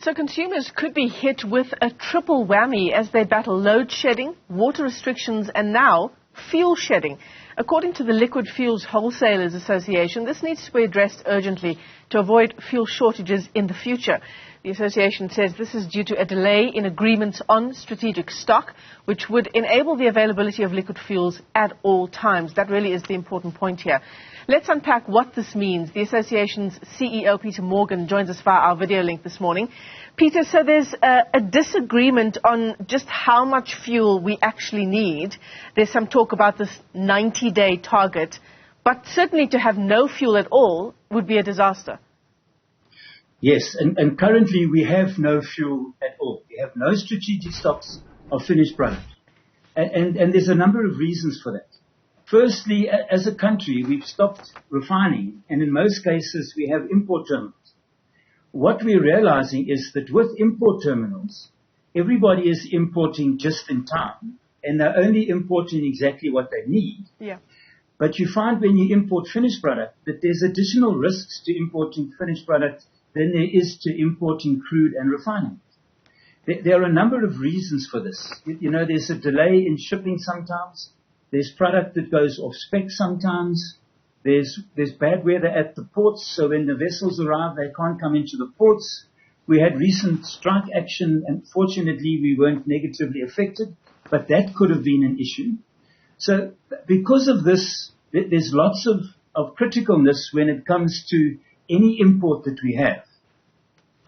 So consumers could be hit with a triple whammy as they battle load shedding, water restrictions and now fuel shedding. According to the Liquid Fuels Wholesalers Association, this needs to be addressed urgently to avoid fuel shortages in the future. The association says this is due to a delay in agreements on strategic stock, which would enable the availability of liquid fuels at all times. That really is the important point here. Let's unpack what this means. The association's CEO, Peter Morgan, joins us via our video link this morning. Peter, so there's a disagreement on just how much fuel we actually need. There's some talk about this 90-day target, but certainly to have no fuel at all would be a disaster. Yes, and currently we have no fuel at all. We have no strategic stocks of finished product. And there's a number of reasons for that. Firstly, as a country, we've stopped refining, and in most cases we have import terminals. What we're realizing is that with import terminals, everybody is importing just in time, and they're only importing exactly what they need. Yeah. But you find when you import finished product that there's additional risks to importing finished product than there is to importing crude and refining. There are a number of reasons for this. You know, there's a delay in shipping sometimes. There's product that goes off spec sometimes. There's bad weather at the ports, so when the vessels arrive, they can't come into the ports. We had recent strike action, and fortunately we weren't negatively affected, but that could have been an issue. So because of this, there's lots of criticalness when it comes to any import that we have.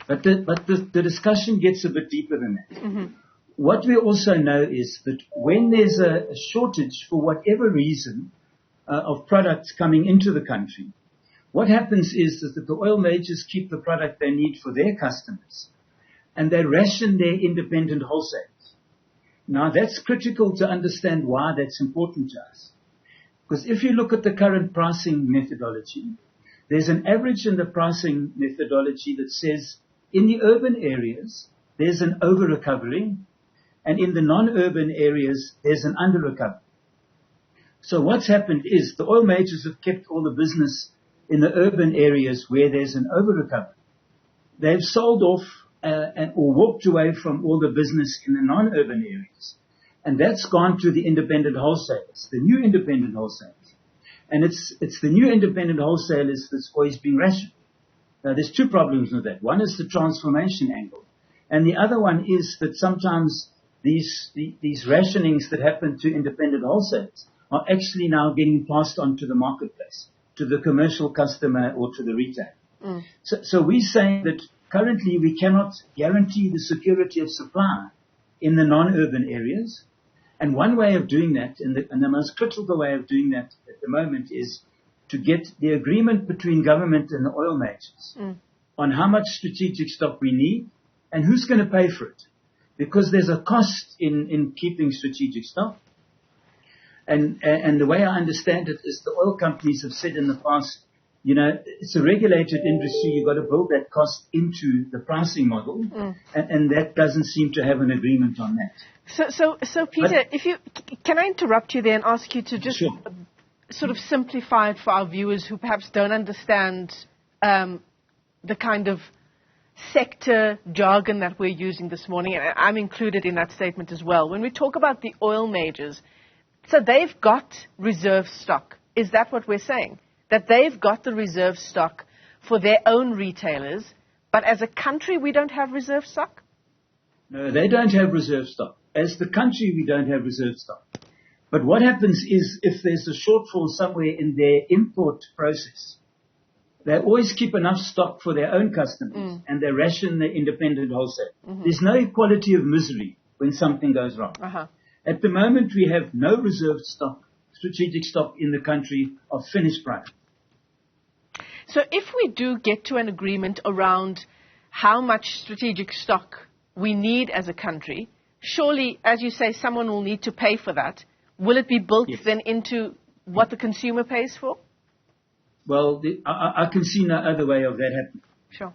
But the discussion gets a bit deeper than that. Mm-hmm. What we also know is that when there's a shortage for whatever reason of products coming into the country, what happens is that the oil majors keep the product they need for their customers and they ration their independent wholesalers. Now that's critical to understand why that's important to us. Because if you look at the current pricing methodology, there's an average in the pricing methodology that says in the urban areas, there's an over-recovery, and in the non-urban areas, there's an under-recovery. So what's happened is the oil majors have kept all the business in the urban areas where there's an over-recovery. They've sold off or walked away from all the business in the non-urban areas. And that's gone to the independent wholesalers, the new independent wholesalers. And it's the new independent wholesalers that's always been rationed. Now, there's two problems with that. One is the transformation angle. And the other one is that sometimes these rationings that happen to independent wholesalers are actually now getting passed on to the marketplace, to the commercial customer or to the retailer. Mm. So we're saying that currently we cannot guarantee the security of supply in the non-urban areas. And one way of doing that, and the most critical way of doing that at the moment, is to get the agreement between government and the oil majors on how much strategic stock we need and who's going to pay for it. Because there's a cost in keeping strategic stock. And the way I understand it is the oil companies have said in the past, you know, it's a regulated industry. You've got to build that cost into the pricing model. And that doesn't seem to have an agreement on that. So Peter, can I interrupt you there and ask you to just sort of simplify it for our viewers who perhaps don't understand the kind of sector jargon that we're using this morning, and I'm included in that statement as well. When we talk about the oil majors, so they've got reserve stock. Is that what we're saying? That they've got the reserve stock for their own retailers, but as a country we don't have reserve stock? No, they don't have reserve stock. As the country, we don't have reserve stock. But what happens is if there's a shortfall somewhere in their import process, they always keep enough stock for their own customers and they ration the independent wholesale. Mm-hmm. There's no equality of misery when something goes wrong. Uh-huh. At the moment, we have no reserve stock, strategic stock in the country of finished product. So if we do get to an agreement around how much strategic stock we need as a country, surely, as you say, someone will need to pay for that. Will it be built then into what the consumer pays for? Well, I can see no other way of that happening. Sure.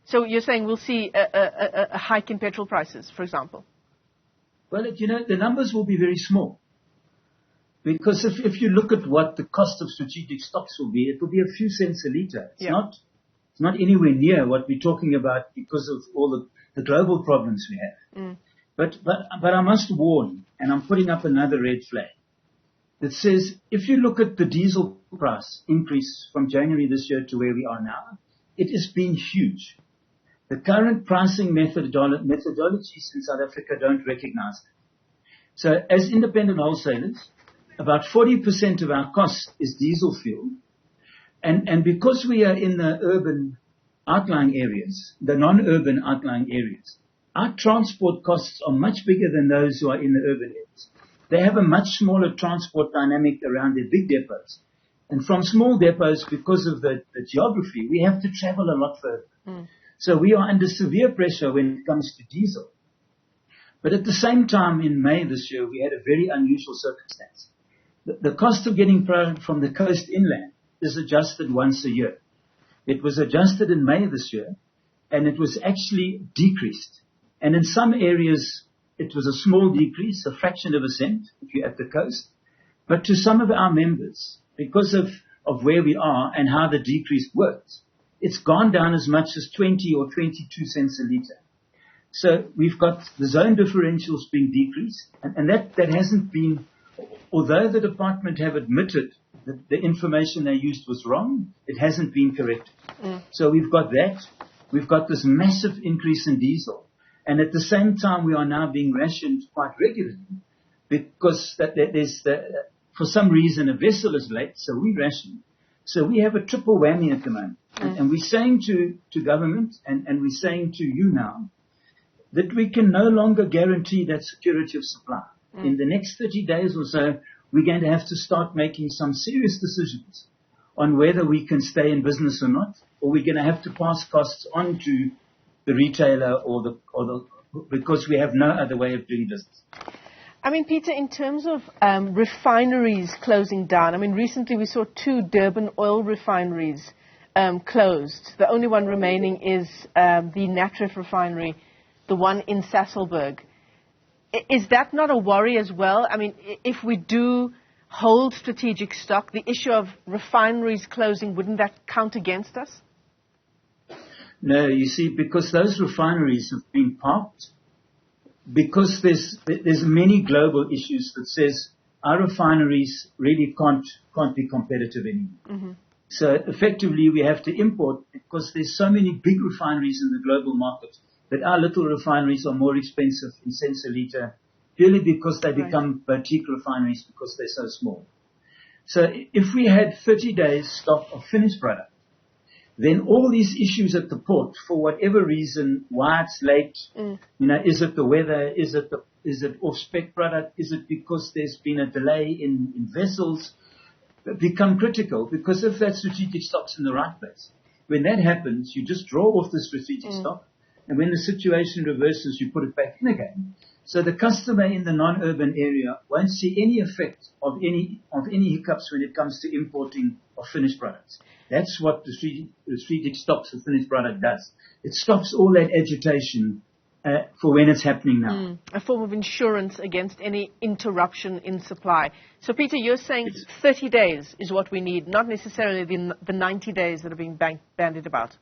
So you're saying we'll see a hike in petrol prices, for example? Well, you know, the numbers will be very small. Because if you look at what the cost of strategic stocks will be, it will be a few cents a litre. It's not anywhere near what we're talking about because of all the global problems we have. But I must warn, and I'm putting up another red flag, that says if you look at the diesel price increase from January this year to where we are now, it has been huge. The current pricing methodologies in South Africa don't recognize it. So as independent wholesalers, about 40% of our cost is diesel fuel. And because we are in the urban outlying areas, the non-urban outlying areas, our transport costs are much bigger than those who are in the urban areas. They have a much smaller transport dynamic around their big depots. And from small depots, because of the geography, we have to travel a lot further. So we are under severe pressure when it comes to diesel. But at the same time, in May this year, we had a very unusual circumstance. The cost of getting product from the coast inland is adjusted once a year. It was adjusted in May this year, and it was actually decreased. And in some areas, it was a small decrease, a fraction of a cent, if you're at the coast. But to some of our members, because of where we are and how the decrease works, it's gone down as much as 20 or 22 cents a litre. So we've got the zone differentials being decreased, and that hasn't been, although the department have admitted that the information they used was wrong, it hasn't been corrected. So we've got that. We've got this massive increase in diesel. And at the same time, we are now being rationed quite regularly because for some reason, a vessel is late, so we ration. So we have a triple whammy at the moment. And we're saying to government, and we're saying to you now, that we can no longer guarantee that security of supply. In the next 30 days or so, we're going to have to start making some serious decisions on whether we can stay in business or not, or we're going to have to pass costs on to the retailer because we have no other way of doing business. I mean, Peter, in terms of refineries closing down, I mean, recently we saw 2 Durban oil refineries closed. The only one remaining is the Natref refinery, the one in Sasolburg. Is that not a worry as well? I mean, if we do hold strategic stock, the issue of refineries closing, wouldn't that count against us? No, you see, because those refineries have been parked, because there's many global issues that says our refineries really can't be competitive anymore. So effectively we have to import because there's so many big refineries in the global market that our little refineries are more expensive in cents a litre purely because they become boutique refineries because they're so small. So if we had 30 days stock of finished product, then all these issues at the port, for whatever reason, why it's late, is it the weather, is it off-spec product, is it because there's been a delay in vessels, become critical, because if that strategic stock's in the right place, when that happens, you just draw off the strategic stock, and when the situation reverses, you put it back in again. So the customer in the non-urban area won't see any effect of any hiccups when it comes to importing of finished products. That's what the strategic stocks of finished product does. It stops all that agitation for when it's happening now. A form of insurance against any interruption in supply. So, Peter, you're saying 30 days is what we need, not necessarily the 90 days that are being bandied about.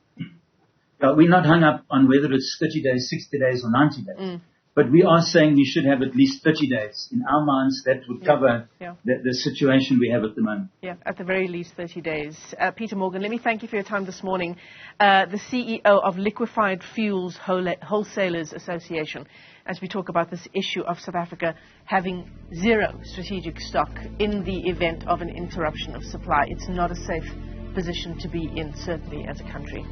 We're not hung up on whether it's 30 days, 60 days, or 90 days. But we are saying we should have at least 30 days. In our minds, that would cover the situation we have at the moment. Yeah, at the very least 30 days. Peter Morgan, let me thank you for your time this morning. The CEO of Liquid Fuels Wholesalers Association, as we talk about this issue of South Africa having zero strategic stock in the event of an interruption of supply. It's not a safe position to be in, certainly as a country.